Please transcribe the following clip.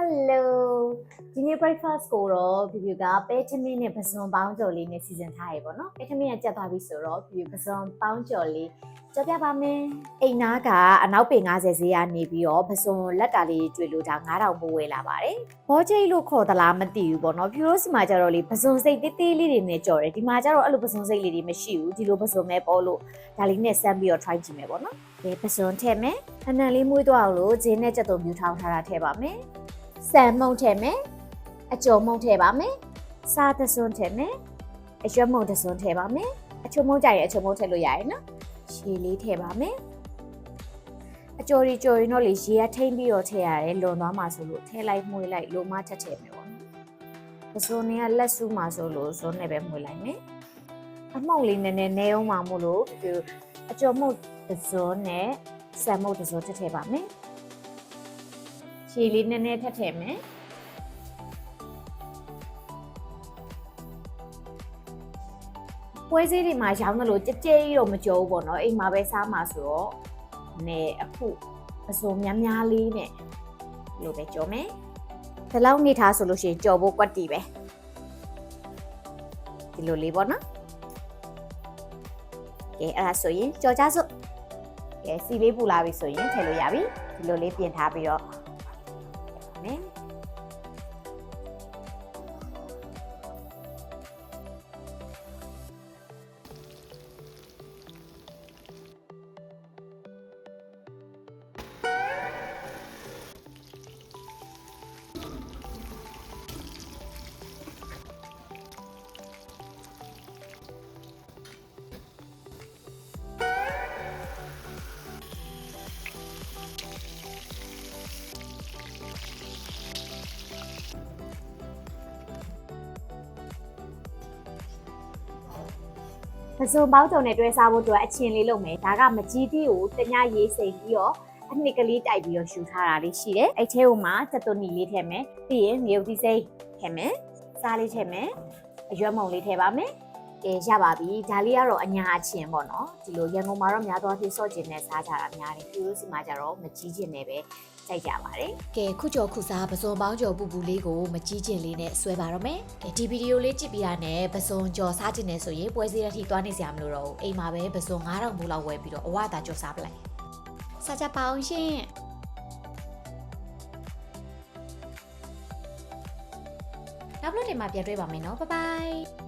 Hello ဒီနေ့ breakfast ကိုတော့ပြပြကပဲထမင်းနဲ့ပစုံပေါင်းကြော်လေးနဲ့စီစဉ်ထားရေပေါ့နော်ပဲထမင်းကကြက်သွားပြီဆိုတော့ပြပြပစုံပေါင်းကြော်လေးကြော်ပြပါမယ်အိမ်နာကအနောက်ပေ90ဈေးကနေပြီးတော့ပစုံလက်တာလေးတွေ့လို့ဒါ9000ပိုးဝယ်လာပါတယ်ဘောချိတ်လို့ခေါ်သလားမသိဘူးပေါ့နော်ပြရိုးစီမှာကျတော့လေပစုံစိတ်တေးသေးလေးတွေနဲ့ကြော်တယ်ဒီမှာကျတော့အဲ့လိုပစုံစိတ်လေးတွေမရှိဘူးဒီလိုပစုံပဲပေါ်လို့ဒါလေးနဲ့စမ်းပြီးတော့ try ကြည့်မယ်ပေါ့နော်ဒီပစုံထည့်မယ်အနံလေးမွေးသွားအောင်လို့ဂျင်းနဲ့ကြက်သွန်မြူထောင်းထားတာထည့်ပါမယ်ဆန်မုံထည့်မယ်အကျော်မုံထည့်ပါမယ်စားသစွန်းထည့်မယ်အရွက်မုံသစွန်းထည့်ပါမယ်အချုံမုံကြရင်အချုံမုံထည့်လို့ရတယ်နော်ရှည်လေးထည့်ပါမယ်အကျော်ရီကျော်ရင်တော့လေရေကထိမ့်ပြီးတော့ထည့်ရတယ်လွန်သွားမှာဆိုလို့ထည့်လိုက်မှွေးလိုက်လိုမထက်ထည့်မယ်ပေါ့နော်သစွန်းကလက်စုမှာဆိုလို့ဇွန်းနဲ့ပဲမှွေးလိုက်မယ်အမှုံလေးနည်းနည်းနဲအောင်မှမို့လို့ဒီအကျော်မုံသစွန်းနဲ့ဆန်မုံသစွန်းထည့်ပါမယ်ရှည်လေးနည်းနည်းထည့်ထည့်မယ်ပွဲစည်းတွေမှာရောင်းတယ်လို့ကြဲကြဲကြီးတော့မကြောဘူးပေါ့နော်အိမ်မှာပဲစားမှာဆိုတော့နဲအခုအစုံများများလေးနဲ့လို့ပဲကြောမယ်ဒီလောက်နေထားဆိုလို့ရှိရင်ကြော်ဖို့ကွက်တီပဲဒီလိုလေးပေါ့နော်ကဲအဲ့ဒါဆိုရင်ကြော်ကြစို့ကဲစီလေးပူလာပြီဆိုရင်ထည့်လို့ရပြီဒီလိုလေးပြင်ထားပြီးတော့မယ်ပစုံပေါင်းစုံနဲ့တွဲစားဖို့အတွက်အချင်းလေးလုပ်မယ်ဒါကမကြီးတီးကိုတညရေးစိမ်ပြီးတော့အနှစ်ကလေးတိုက်ပြီးတော့ရှူထားတာလေးရှိတယ်အဲ့ထဲမှာစက်သွနီလေးထည့်မယ်ပြီးရင်မြုပ်သီးစိမ်းထည့်မယ်စားလေးထည့်မယ်အရွက်မုံလေးထည့်ပါမယ်ကဲရပါပြီဒါလေးကတော့အညာအချင်းပေါ့နော်ဒီလိုရန်ကုန်မှာတော့များသောအားဖြင့်စော့ကျင်နဲ့စားကြတာများတယ်ပြိုးစီမှာကျတော့မကြီးကျင်နဲ့ပဲကြိုက်ကြပါတယ်ကဲခုကျော်ခုစားပစုံပေါင်းကျော်ပူပူလေးကိုမကြီးကျင်လေးနဲ့ဆွဲပါတော့မယ်ကဲဒီဗီဒီယိုလေးကြည့်ပြီးရတဲ့ပစုံကျော်စားကျင်နေဆိုရင်ပွဲစည်းတစ်ထိသွားနေစရာမလိုတော့ဘူးအိမ်မှာပဲပစုံ9000ဘူးလောက်ဝယ်ပြီးတော့အဝတာကျော်စားပလိုက်စားကြပါအောင်ရှင်နောက်ဘလို့တင်မှာပြန်တွေ့ပါမယ်နော်ဘိုင်ဘိုင်